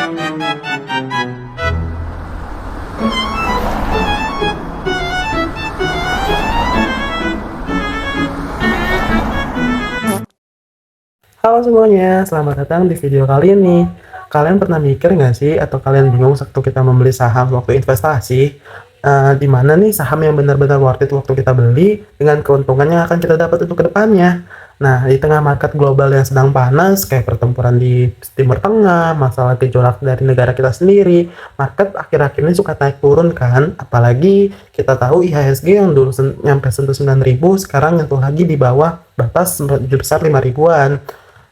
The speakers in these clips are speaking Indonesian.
Halo semuanya, selamat datang di video kali ini. Kalian pernah mikir nggak sih, atau kalian bingung waktu kita membeli saham waktu investasi, di mana nih saham yang benar-benar worth it waktu kita beli, dengan keuntungan yang akan kita dapat untuk kedepannya. Nah, di tengah market global yang sedang panas, kayak pertempuran di Timur Tengah, masalah gejolak dari negara kita sendiri, market akhir-akhir ini suka naik turun kan, apalagi kita tahu IHSG yang dulu nyampe sentuh 9.000, sekarang nyentuh lagi di bawah batas sebesar 5.000-an.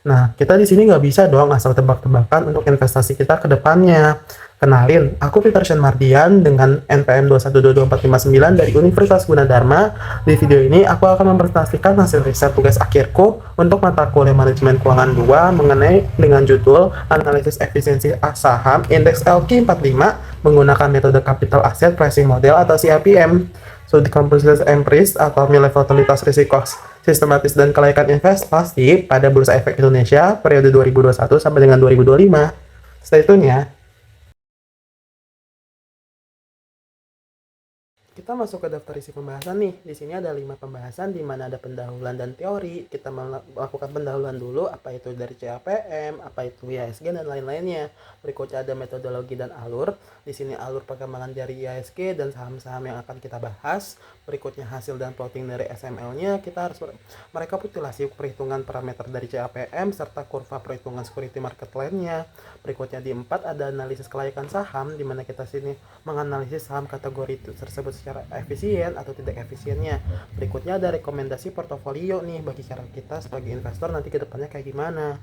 Nah, kita di sini nggak bisa dong asal tebak-tebakan untuk investasi kita ke depannya. Kenalin, aku Peter Sean Mardian dengan NPM 2122459 dari Universitas Gunadarma. Di video ini, aku akan mempresentasikan hasil riset tugas akhirku untuk mata kuliah Manajemen Keuangan 2 mengenai dengan judul Analisis Efisiensi Saham Indeks LQ45 menggunakan metode Capital Asset Pricing Model atau CAPM. Studi komposisi empiris atau nilai volatilitas risiko sistematis dan kelayakan investasi pada Bursa Efek Indonesia periode 2021 sampai dengan 2025. Stay tune ya. Kita masuk ke daftar isi pembahasan nih. Di sini ada 5 pembahasan di mana ada pendahuluan dan teori. Kita melakukan pendahuluan dulu, apa itu dari CAPM, apa itu IHSG dan lain-lainnya. Berikutnya ada metodologi dan alur. Di sini alur perkembangan dari IHSG dan saham-saham yang akan kita bahas. Berikutnya hasil dan plotting dari SML-nya. Kita harus merekapitulasi perhitungan parameter dari CAPM serta kurva perhitungan security market lainnya. Berikutnya di 4 ada analisis kelayakan saham, di mana kita sini menganalisis saham kategori tersebut secara efisien atau tidak efisiennya. Berikutnya ada rekomendasi portofolio nih bagi cara kita sebagai investor nanti ke depannya kayak gimana.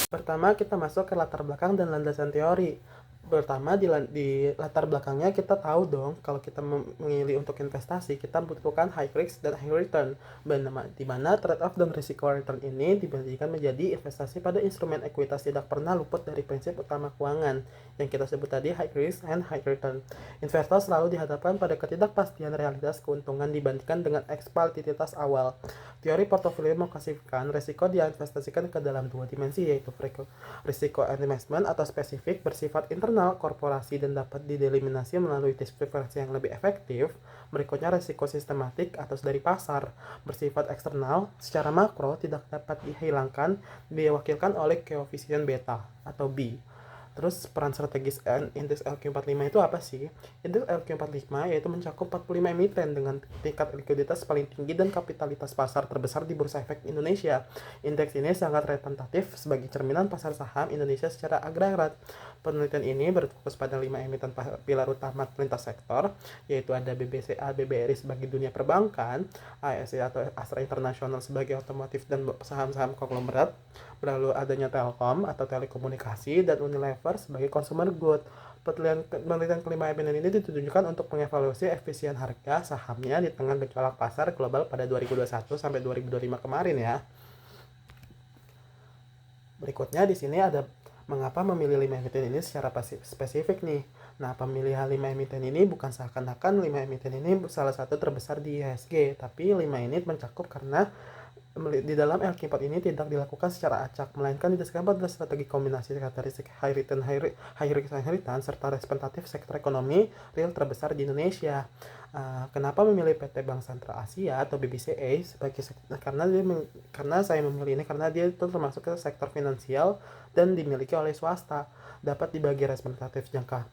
Pertama kita masuk ke latar belakang dan landasan teori. Pertama di latar belakangnya kita tahu dong kalau kita memilih untuk investasi kita membutuhkan high risk dan high return, di mana trade off dan risiko return ini dibandingkan menjadi investasi pada instrumen ekuitas tidak pernah luput dari prinsip utama keuangan yang kita sebut tadi high risk and high return. Investor selalu dihadapkan pada ketidakpastian realitas keuntungan dibandingkan dengan eksploitativitas awal. Teori portofolio mengklasifikasikan risiko diinvestasikan ke dalam 2 dimensi, yaitu risiko investment atau spesifik bersifat internal korporasi dan dapat dieliminasi melalui diversifikasi yang lebih efektif. Berikutnya risiko sistematik atau dari pasar bersifat eksternal secara makro tidak dapat dihilangkan, diwakilkan oleh koefisien beta atau B. Terus peran strategis indeks LQ45 itu apa sih? Indeks LQ45 yaitu mencakup 45 emiten dengan tingkat likuiditas paling tinggi dan kapitalitas pasar terbesar di Bursa Efek Indonesia. Indeks ini sangat representatif sebagai cerminan pasar saham Indonesia secara agregat. Penelitian ini berfokus pada 5 emiten pilar utama lintas sektor, yaitu ada BBCA, BBRI sebagai dunia perbankan, ASI atau Astra International sebagai otomotif dan saham-saham konglomerat, lalu adanya Telkom atau telekomunikasi, dan Unilever sebagai consumer good. Penelitian kelima emiten ini ditujukan untuk mengevaluasi efisien harga sahamnya di tengah gejolak pasar global pada 2021 sampai 2025 kemarin ya. Berikutnya di sini ada mengapa memilih 5 emiten ini secara spesifik nih. Nah, pemilihan 5 emiten ini bukan seakan-akan 5 emiten ini salah satu terbesar di IHSG, tapi 5 ini mencakup karena di dalam LQ4 ini tidak dilakukan secara acak, melainkan didasarkan pada strategi kombinasi karakteristik high return, high risk, high return, serta representatif sektor ekonomi real terbesar di Indonesia. Kenapa memilih PT Bank Sentral Asia atau BBCA sebagai karena saya memilih ini karena dia itu termasuk ke sektor finansial dan dimiliki oleh swasta, dapat dibagi representatif jangkar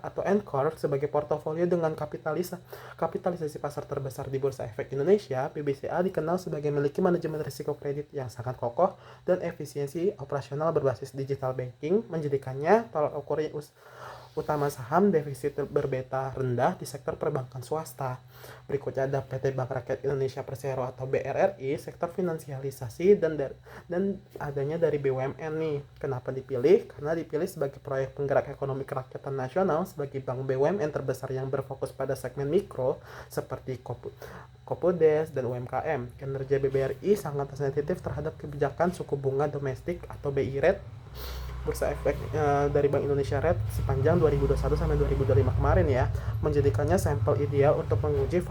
atau encore sebagai portofolio dengan kapitalisasi pasar terbesar di Bursa Efek Indonesia. BBCA dikenal sebagai memiliki manajemen risiko kredit yang sangat kokoh dan efisiensi operasional berbasis digital banking, menjadikannya tolak ukur utama saham defisit berbeta rendah di sektor perbankan swasta. Berikutnya ada PT Bank Rakyat Indonesia Persero atau BRRI, sektor finansialisasi dan adanya dari BUMN nih. Kenapa dipilih? Karena dipilih sebagai proyek penggerak ekonomi kerakyatan nasional sebagai bank BUMN terbesar yang berfokus pada segmen mikro seperti Kopodes dan UMKM. Kinerja BBRI sangat sensitif terhadap kebijakan suku bunga domestik atau BI rate Bursa Efek dari Bank Indonesia Rate sepanjang 2021 sampai 2025 kemarin ya, menjadikannya sampel ideal untuk menguji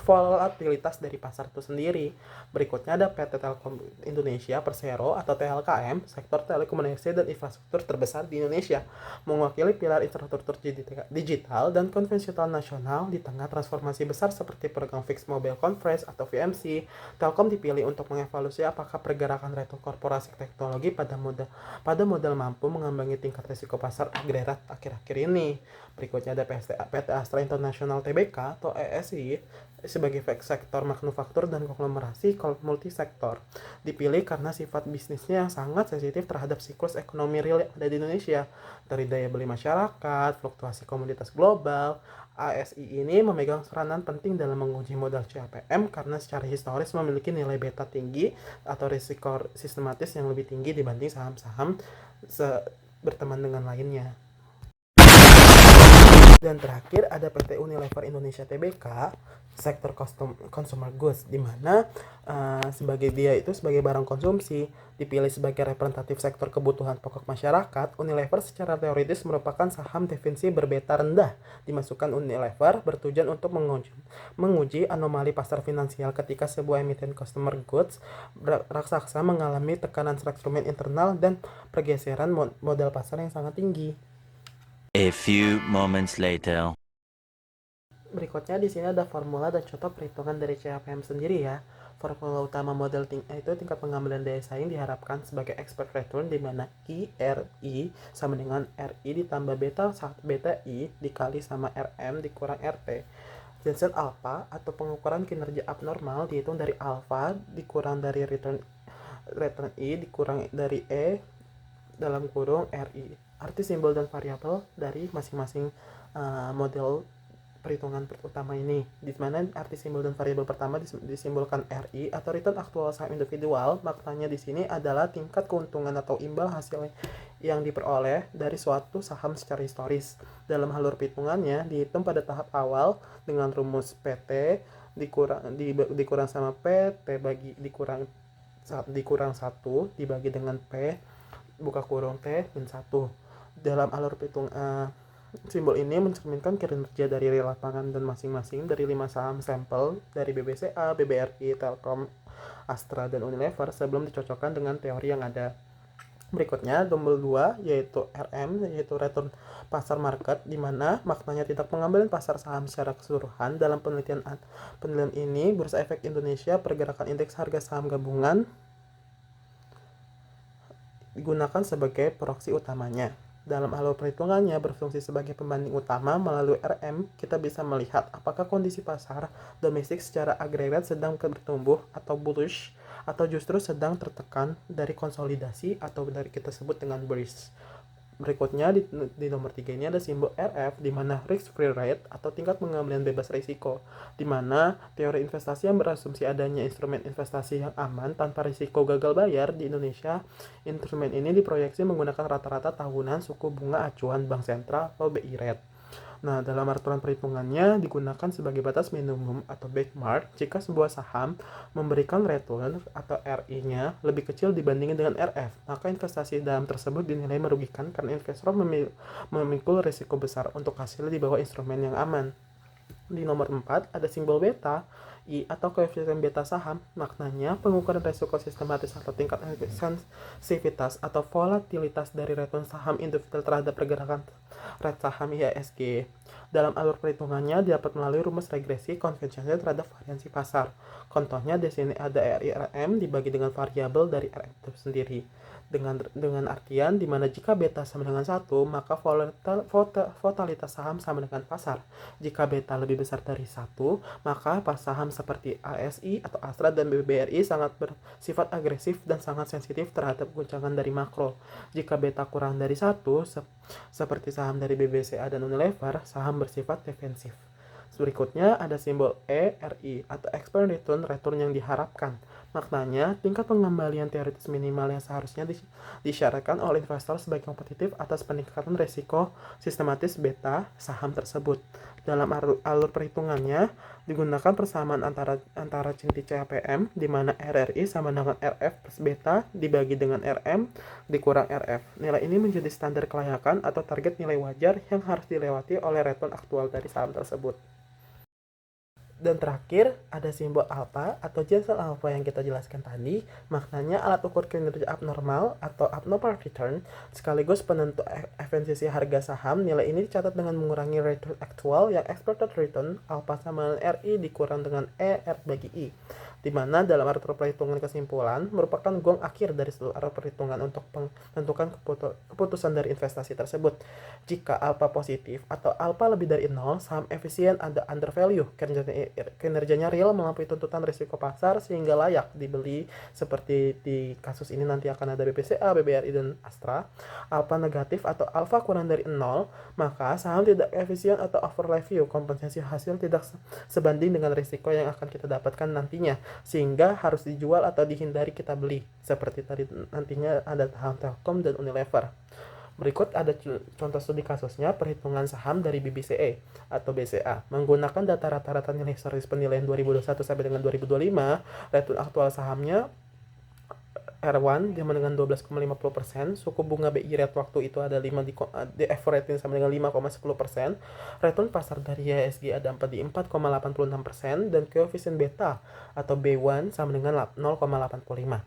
volatilitas dari pasar itu sendiri. Berikutnya ada PT Telkom Indonesia Persero atau TLKM, sektor telekomunikasi dan infrastruktur terbesar di Indonesia, mewakili pilar infrastruktur digital dan konvensional nasional di tengah transformasi besar seperti program Fixed Mobile Conference atau VMC. Telkom dipilih untuk mengevaluasi apakah pergerakan retail korporasi teknologi pada modal mampu mengambangi tingkat risiko pasar agregat akhir-akhir ini. Berikutnya ada PT Astra International Tbk atau ESI sebagai sektor manufaktur dan konglomerasi multisektor. Dipilih karena sifat bisnisnya yang sangat sensitif terhadap siklus ekonomi real yang ada di Indonesia, dari daya beli masyarakat, fluktuasi komoditas global. ASI ini memegang peranan penting dalam menguji modal CAPM karena secara historis memiliki nilai beta tinggi atau risiko sistematis yang lebih tinggi dibanding saham-saham berteman dengan lainnya. Dan terakhir ada PT Unilever Indonesia Tbk, sektor consumer goods, di mana sebagai barang konsumsi, dipilih sebagai representatif sektor kebutuhan pokok masyarakat. Unilever secara teoritis merupakan saham defensi berbeta rendah. Dimasukkan Unilever bertujuan untuk menguji anomali pasar finansial ketika sebuah emiten consumer goods raksasa mengalami tekanan struktural internal dan pergeseran modal pasar yang sangat tinggi. A few moments later. Berikutnya di sini ada formula dan contoh perhitungan dari CAPM sendiri ya. Formula utama model itu tingkat pengambilan daya saing diharapkan sebagai expect return, di mana IRI sama dengan RI ditambah beta I dikali sama RM dikurang RT. Jensen alpha atau pengukuran kinerja abnormal dihitung dari alpha dikurang dari return I dikurang dari E dalam kurung RI. Arti simbol dan variabel dari masing-masing model perhitungan utama ini, di mana arti simbol dan variabel pertama disimbolkan RI atau return aktual saham individual. Maknanya di sini adalah tingkat keuntungan atau imbal hasil yang diperoleh dari suatu saham secara historis. Dalam alur perhitungannya dihitung pada tahap awal dengan rumus PT dikurang sama PT dikurang 1 dibagi dengan P buka kurung T min 1. Dalam alur simbol ini mencerminkan kinerja dari real lapangan dan masing-masing dari 5 saham sampel dari BBCA, BBRI, Telkom, Astra, dan Unilever sebelum dicocokkan dengan teori yang ada. Berikutnya tombol 2 yaitu RM, yaitu return pasar market, di mana maknanya tidak pengambilan pasar saham secara keseluruhan. Dalam penelitian ini, Bursa Efek Indonesia pergerakan indeks harga saham gabungan digunakan sebagai proksi utamanya. Dalam alur perhitungannya berfungsi sebagai pembanding utama. Melalui RM, kita bisa melihat apakah kondisi pasar domestik secara agregat sedang bertumbuh atau bullish, atau justru sedang tertekan dari konsolidasi atau dari kita sebut dengan bearish. Berikutnya di nomor 3 ini ada simbol RF, di mana risk free rate atau tingkat pengambilan bebas risiko, di mana teori investasi yang berasumsi adanya instrumen investasi yang aman tanpa risiko gagal bayar di Indonesia. Instrumen ini diproyeksi menggunakan rata-rata tahunan suku bunga acuan Bank Sentral atau BI rate. Nah, dalam aturan perhitungannya digunakan sebagai batas minimum atau benchmark jika sebuah saham memberikan return atau RI-nya lebih kecil dibandingkan dengan RF, maka investasi dalam tersebut dinilai merugikan karena investor memikul risiko besar untuk hasil di bawah instrumen yang aman. Di nomor 4 ada simbol beta I atau koefisien beta saham. Maknanya pengukuran risiko sistematis atau tingkat sensitivitas atau volatilitas dari return saham individual terhadap pergerakan rate saham IHSG. Dalam alur perhitungannya dapat melalui rumus regresi konvensional terhadap variansi pasar. Contohnya di sini ada RIRM dibagi dengan variabel dari RM itu sendiri. Dengan artian di mana jika beta sama dengan 1, maka volatilitas saham sama dengan pasar. Jika beta lebih besar dari 1, maka saham seperti ASI atau Astra dan BBRI sangat bersifat agresif dan sangat sensitif terhadap guncangan dari makro. Jika beta kurang dari 1, seperti saham dari BBCA dan Unilever, saham bersifat defensif. Berikutnya ada simbol ERI atau expected return yang diharapkan. Maknanya, tingkat pengembalian teoritis minimal yang seharusnya disyaratkan oleh investor sebagai kompetitif atas peningkatan risiko sistematis beta saham tersebut. Dalam alur perhitungannya, digunakan persamaan antara cinti CAPM, di mana RRI sama dengan RF plus beta dibagi dengan RM dikurang RF. Nilai ini menjadi standar kelayakan atau target nilai wajar yang harus dilewati oleh return aktual dari saham tersebut. Dan terakhir, ada simbol alfa atau Jensen alfa yang kita jelaskan tadi. Maknanya alat ukur kinerja abnormal atau abnormal return sekaligus penentu efisiensi harga saham. Nilai ini dicatat dengan mengurangi return aktual yang expected return alfa sama RI dikurang dengan R bagi I, di mana dalam arti perhitungan kesimpulan merupakan gong akhir dari seluruh perhitungan untuk menentukan keputusan dari investasi tersebut. Jika alfa positif atau alfa lebih dari 0, saham efisien ada undervalue, kinerjanya real melampaui tuntutan risiko pasar sehingga layak dibeli, seperti di kasus ini nanti akan ada BPCA, BBRI, dan Astra. Alfa negatif atau alfa kurang dari 0, maka saham tidak efisien atau overvalue, kompensasi hasil tidak sebanding dengan risiko yang akan kita dapatkan nantinya, sehingga harus dijual atau dihindari kita beli, seperti tadi nantinya ada saham Telkom dan Unilever. Berikut ada contoh studi kasusnya perhitungan saham dari BBCA atau BCA. Menggunakan data rata-rata nilai historis penilaian 2021 sampai dengan 2025, return aktual sahamnya R1 dengan 12,50%, suku bunga BI rate waktu itu ada 5 di average sama dengan 5,10%, return pasar dari IHSG ada 4,86%, dan koefisien beta atau B1 sama dengan 0,85.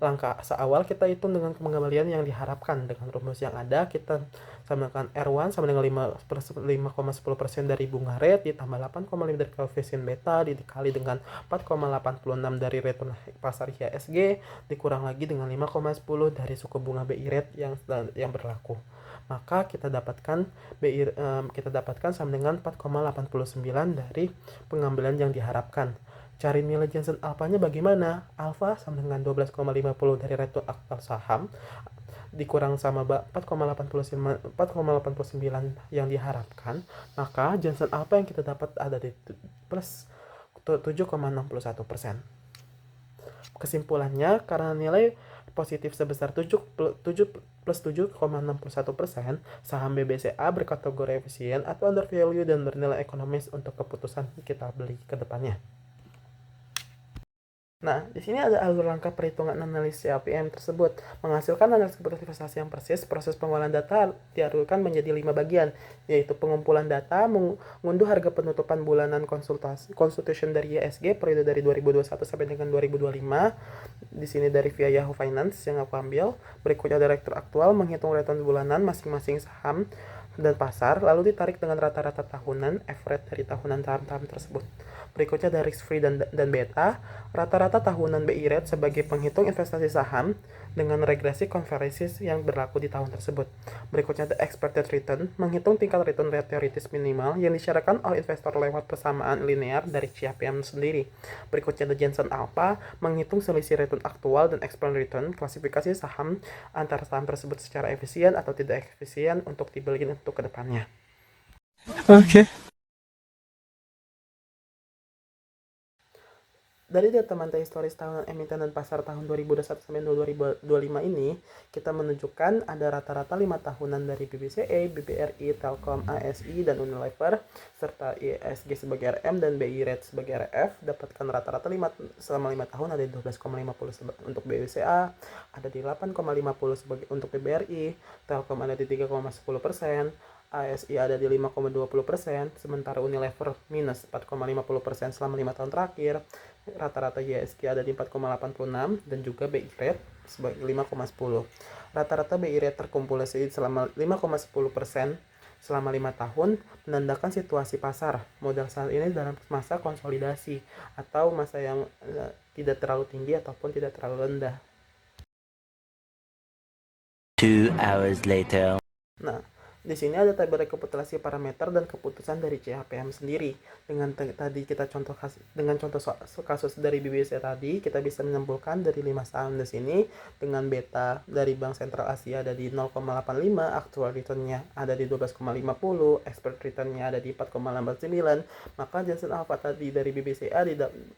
Langkah seawal kita hitung dengan pengembalian yang diharapkan. Dengan rumus yang ada, kita samakan R1 sama dengan 5,10% dari bunga rate ditambah 8,5 dari koefisien beta dikali dengan 4,86 dari return pasar IHSG dikurang lagi dengan 5,10 dari suku bunga BI rate yang berlaku. Maka kita dapatkan sama dengan 4,89 dari pengambilan yang diharapkan. Cari nilai Jensen alfanya bagaimana? Alfa sama dengan 12,50 dari return aktual saham dikurang sama 4,89 yang diharapkan, maka Jensen alfa yang kita dapat ada di plus 7,61%. Kesimpulannya, karena nilai positif sebesar 7 plus 7,61%, saham BBCA berkategori efisien atau undervalue dan bernilai ekonomis untuk keputusan kita beli ke depannya. Nah, di sini ada alur langkah perhitungan analisis CAPM tersebut. Menghasilkan analisis keputusan investasi yang persis, proses pengolahan data dialurkan menjadi 5 bagian, yaitu pengumpulan data, mengunduh harga penutupan bulanan consultation dari IHSG periode dari 2021 sampai dengan 2025. Di sini dari via Yahoo Finance yang aku ambil. Berikutnya direktur aktual menghitung return bulanan masing-masing saham dan pasar, lalu ditarik dengan rata-rata tahunan, average dari tahunan saham-saham tersebut. Berikutnya dari risk free dan beta, rata-rata tahunan BI rate sebagai penghitung investasi saham dengan regresi konversis yang berlaku di tahun tersebut. Berikutnya ada expected return, menghitung tingkat return rate teoritis minimal yang disyaratkan oleh investor lewat persamaan linear dari CAPM sendiri. Berikutnya ada Jensen alpha, menghitung selisih return aktual dan expected return, klasifikasi saham antara saham tersebut secara efisien atau tidak efisien untuk dibeli untuk kedepannya. Oke. Dari data mantai historis tahunan emiten dan pasar tahun 2021 sampai 2025 ini, kita menunjukkan ada rata-rata 5 tahunan dari BBCA, BBRI, Telkom, ASI, dan Unilever, serta IHSG sebagai RM dan BI Rate sebagai RF. Dapatkan rata-rata selama 5 tahun ada di 12,50 untuk BBCA, ada di 8,50 sebagai untuk BBRI, Telkom ada di 3,10%, ASI ada di 5,20%, sementara Unilever minus 4,50% selama 5 tahun terakhir. Rata-rata IHSG ada di 4,86 dan juga BI Rate sebagai 5,10. Rata-rata BI Rate terkumulasi selama 5,10% selama 5 tahun, menandakan situasi pasar modal saat ini dalam masa konsolidasi atau masa yang tidak terlalu tinggi ataupun tidak terlalu rendah. 2 hours later. Nah, di sini ada tabel rekapitulasi parameter dan keputusan dari CAPM sendiri. Tadi kita contoh kasus dari BBC tadi, kita bisa menyimpulkan dari 5 saham di sini dengan beta dari Bank Sentral Asia ada di 0,85, actual return-nya ada di 12,50, expert return-nya ada di 4,89, maka Jensen Alpha tadi dari BBCA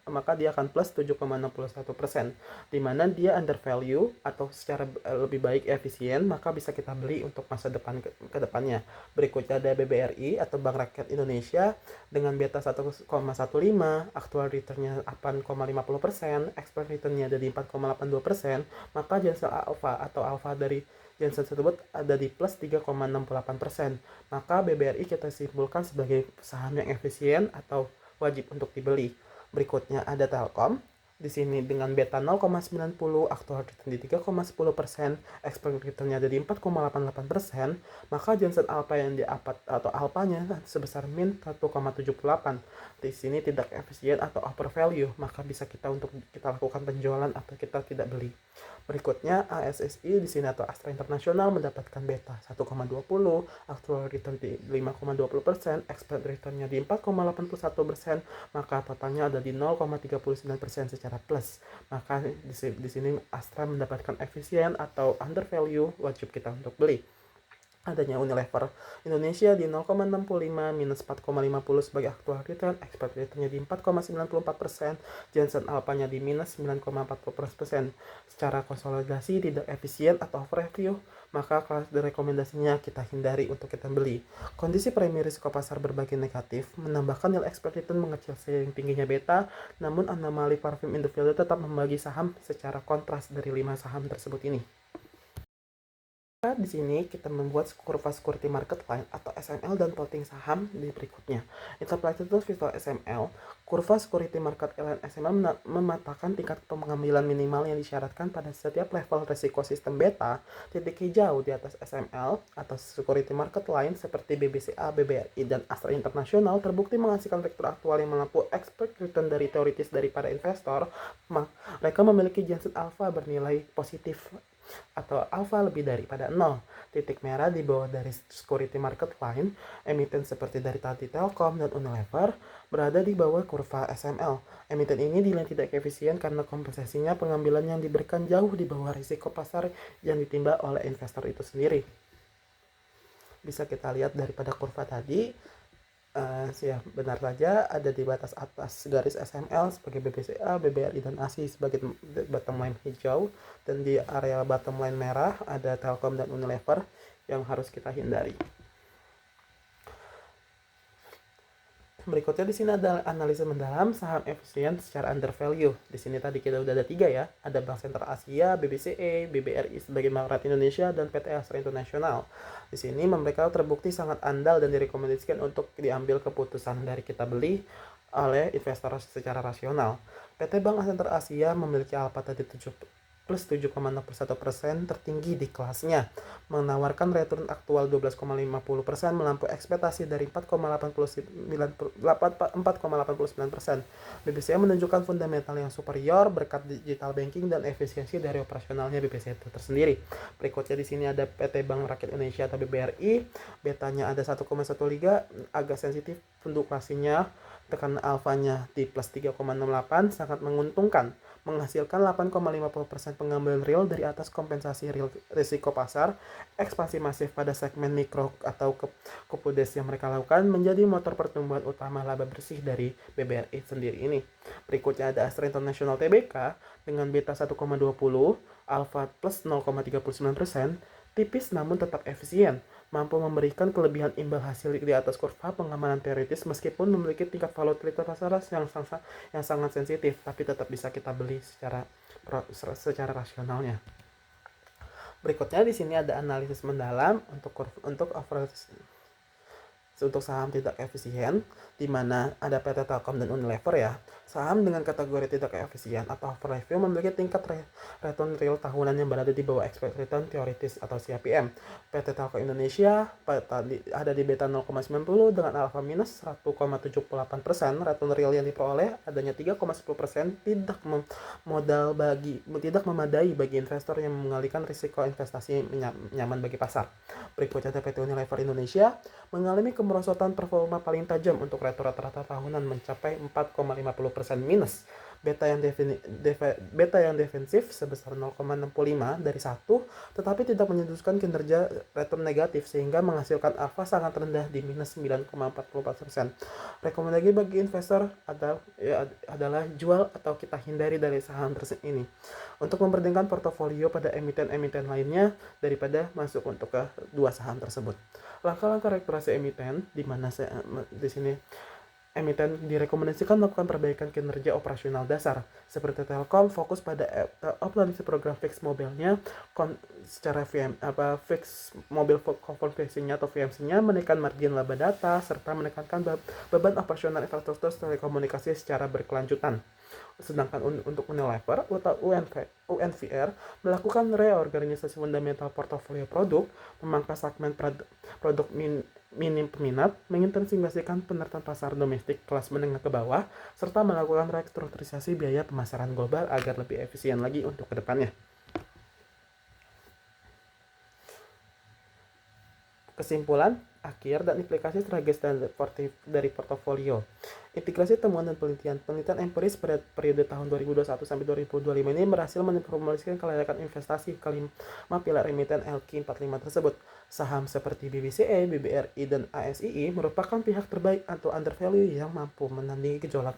maka dia akan plus 7,61%, di mana dia undervalue atau secara lebih baik efisien, maka bisa kita beli untuk masa depan ke depannya. Berikutnya ada BBRI atau Bank Rakyat Indonesia dengan beta 1,15, actual return-nya 8,50%, expert return-nya ada di 4,82%, maka Jensen Alpha atau alpha dari Jensen tersebut ada di plus 3,68%. Maka BBRI kita simpulkan sebagai saham yang efisien atau wajib untuk dibeli. Berikutnya ada Telkom. Di sini dengan beta 0,90, aktual return di 3,10%, expected returnnya ada di 4,88%, maka Johnson Alpha yang diapat atau alpanya sebesar min 1,78. Di sini tidak efisien atau over value, maka bisa kita lakukan penjualan atau kita tidak beli. Berikutnya ASSI di sini atau Astra International mendapatkan beta 1,20, actual return di 5,20%, expected returnnya di 4,81%, maka totalnya ada di 0,39% secara plus. Maka di sini Astra mendapatkan efisien atau under value, wajib kita untuk beli. Adanya Unilever Indonesia di 0,65 minus 4,50 sebagai aktual return, expected returnnya di 4,94%, Johnson Alpha-nya di minus 9,40%. Secara konsolidasi tidak efisien atau overvalue, maka kelas rekomendasinya kita hindari untuk kita beli. Kondisi premi risiko pasar berbagi negatif menambahkan nilai expected return mengecil seiring tingginya beta, namun anomali parfum in the value tetap membagi saham secara kontras dari 5 saham tersebut ini. Di sini kita membuat kurva security market line atau SML dan plotting saham di berikutnya. Interpreted visual SML, kurva security market line SML mematakan tingkat pengambilan minimal yang disyaratkan pada setiap level risiko sistem beta. Titik hijau di atas SML atau security market line seperti BBCA, BBRI, dan Astra International terbukti menghasilkan vektor aktual yang melampaui expected return dari teoritis daripada investor. Mereka memiliki Johnson Alpha bernilai positif atau alfa lebih daripada 0. Titik merah di bawah dari security market line, emiten seperti dari tadi Telkom dan Unilever berada di bawah kurva SML. Emiten ini dinilai tidak efisien karena kompensasinya pengambilan yang diberikan jauh di bawah risiko pasar yang ditimba oleh investor itu sendiri. Bisa kita lihat daripada kurva tadi, benar saja ada di batas atas garis SML sebagai BBCA, BBRI, dan ASI sebagai bottom line hijau, dan di area bottom line merah ada Telkom dan Unilever yang harus kita hindari. Berikutnya di sini ada analisa mendalam saham efisien secara under value. Di sini tadi kita udah ada 3 ya. Ada Bank Sentral Asia, BBCE, BBRI sebagai Bank Indonesia, dan PT Astra International. Di sini mereka terbukti sangat andal dan direkomendasikan untuk diambil keputusan dari kita beli oleh investor secara rasional. PT Bank Sentral Asia memiliki alpha tadi plus 7,61% tertinggi di kelasnya, menawarkan return aktual 12,50% melampaui ekspektasi dari 4,89%. BBCA menunjukkan fundamental yang superior berkat digital banking dan efisiensi dari operasionalnya BBCA itu tersendiri. Berikutnya di sini ada PT Bank Rakyat Indonesia atau BBRI, betanya ada 1,13, agak sensitif fluktuasinya, tekanan alfanya di plus 3,68 sangat menguntungkan, menghasilkan 8,50% pengambilan real dari atas kompensasi real risiko pasar. Ekspansi masif pada segmen mikro atau kupudes yang mereka lakukan menjadi motor pertumbuhan utama laba bersih dari BBRI sendiri ini. Berikutnya ada Astra International Tbk dengan beta 1,20, alfa plus 0,39%, tipis namun tetap efisien, mampu memberikan kelebihan imbal hasil di atas kurva pengamanan teoritis meskipun memiliki tingkat volatilitas pasar yang sangat sensitif, tapi tetap bisa kita beli secara rasionalnya. Berikutnya di sini ada analisis mendalam untuk saham tidak efisien, di mana ada PT Telkom dan Unilever ya. Saham dengan kategori tidak efisien atau overvalue memiliki tingkat return real tahunan yang berada di bawah expected return teoritis atau CAPM. PT Telkom Indonesia ada di beta 0,90 dengan alpha minus 1,78%. Return real yang diperoleh adanya 3,10%, tidak memadai bagi investor yang mengalihkan risiko investasi nyaman bagi pasar. Berikutnya PT Unilever Indonesia mengalami kemerosotan performa paling tajam untuk return rata-rata tahunan mencapai 4,50% minus. Beta yang defensif sebesar 0,65 dari 1, tetapi tidak menyudutkan kinerja return negatif sehingga menghasilkan alfa sangat rendah di minus 9,44%. Rekomendasi bagi investor adalah jual atau kita hindari dari saham tersebut ini untuk memperdengarkan portofolio pada emiten-emiten lainnya daripada masuk untuk ke 2 saham tersebut. Langkah-langkah regulasi emiten di mana di sini emiten direkomendasikan melakukan perbaikan kinerja operasional dasar, seperti Telkom fokus pada optimasi program fix mobilnya secara fix mobile configuration-nya atau VMC-nya, menekan margin laba data, serta menekankan beban operasional infrastruktur telekomunikasi secara berkelanjutan. Sedangkan untuk Unilever atau UNVR melakukan reorganisasi fundamental portofolio produk, memangkas segmen produk minim peminat, mengintensifikasikan penertaan pasar domestik kelas menengah ke bawah, serta melakukan restrukturisasi biaya pemasaran global agar lebih efisien lagi untuk kedepannya. Kesimpulan akhir dan implikasi strategis dari portofolio. Integrasi temuan dan penelitian empiris pada periode tahun 2021 sampai 2025 ini berhasil memformulasikan kelayakan investasi kelima pilar emiten LQ45 tersebut. Saham seperti BBCA, BBRI, dan ASII merupakan pihak terbaik atau undervalue yang mampu menandingi gejolak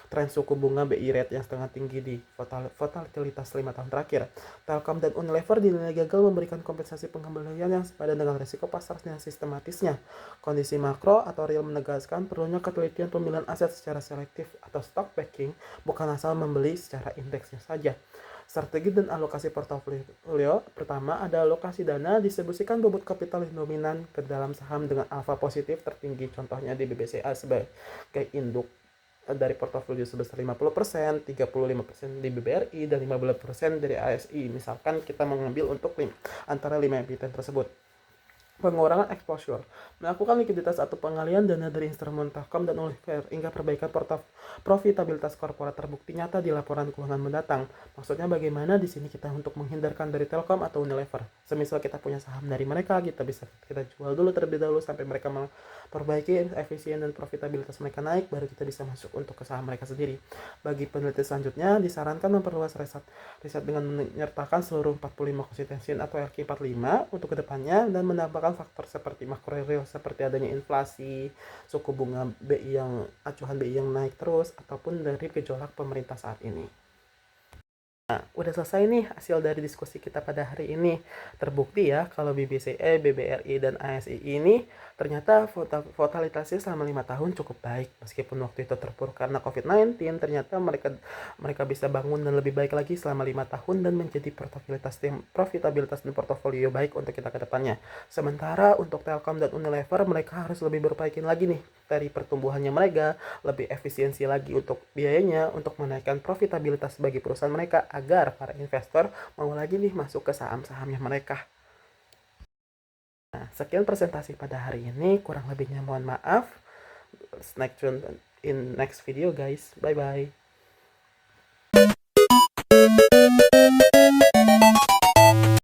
tren suku bunga BI rate yang setengah tinggi di volatilitas 5 tahun terakhir. Telkom dan Unilever dinilai gagal memberikan kompensasi pengembalian yang sepadan dengan risiko pasar yang sistematisnya. Kondisi makro atau real menegaskan perlunya ketelitian pemilihan aset secara selektif atau stock picking, bukan asal membeli secara indeksnya saja. Strategi dan alokasi portofolio pertama ada alokasi dana, distribusikan bobot kapital dominan ke dalam saham dengan alfa positif tertinggi, contohnya di BBCA sebagai induk dari portofolio sebesar 50%, 35% di BBRI, dan 15% dari ASI. Misalkan kita mengambil untuk antara 5 emiten tersebut. Pengurangan exposure, melakukan likuiditas atau pengalian dana dari instrumen Telkom dan Unilever hingga perbaikan profitabilitas korporat terbukti nyata di laporan keuangan mendatang. Maksudnya bagaimana di sini kita untuk menghindarkan dari Telkom atau Unilever. Semisal kita punya saham dari mereka, kita jual dulu terlebih dahulu sampai mereka memperbaiki efisien dan profitabilitas mereka naik, baru kita bisa masuk untuk ke saham mereka sendiri. Bagi peneliti selanjutnya, disarankan memperluas riset dengan menyertakan seluruh 45 constituency atau LQ45 untuk kedepannya, dan menambahkan faktor seperti makro real seperti adanya inflasi, suku bunga BI acuan BI yang naik terus, ataupun dari gejolak pemerintah saat ini. Nah, udah selesai nih hasil dari diskusi kita pada hari ini. Terbukti ya kalau BBCE, BBRI, dan ASI ini ternyata volatilitasnya selama 5 tahun cukup baik. Meskipun waktu itu terpuruk karena COVID-19, ternyata mereka bisa bangun dan lebih baik lagi selama 5 tahun dan menjadi profitabilitas dan portofolio baik untuk kita ke depannya. Sementara untuk Telkom dan Unilever, mereka harus lebih berbaikin lagi nih dari pertumbuhannya mereka, lebih efisiensi lagi untuk biayanya, untuk menaikkan profitabilitas bagi perusahaan mereka, agar para investor mau lagi nih masuk ke saham-sahamnya mereka. Nah, sekian presentasi pada hari ini, kurang lebihnya mohon maaf. Next video guys, bye bye.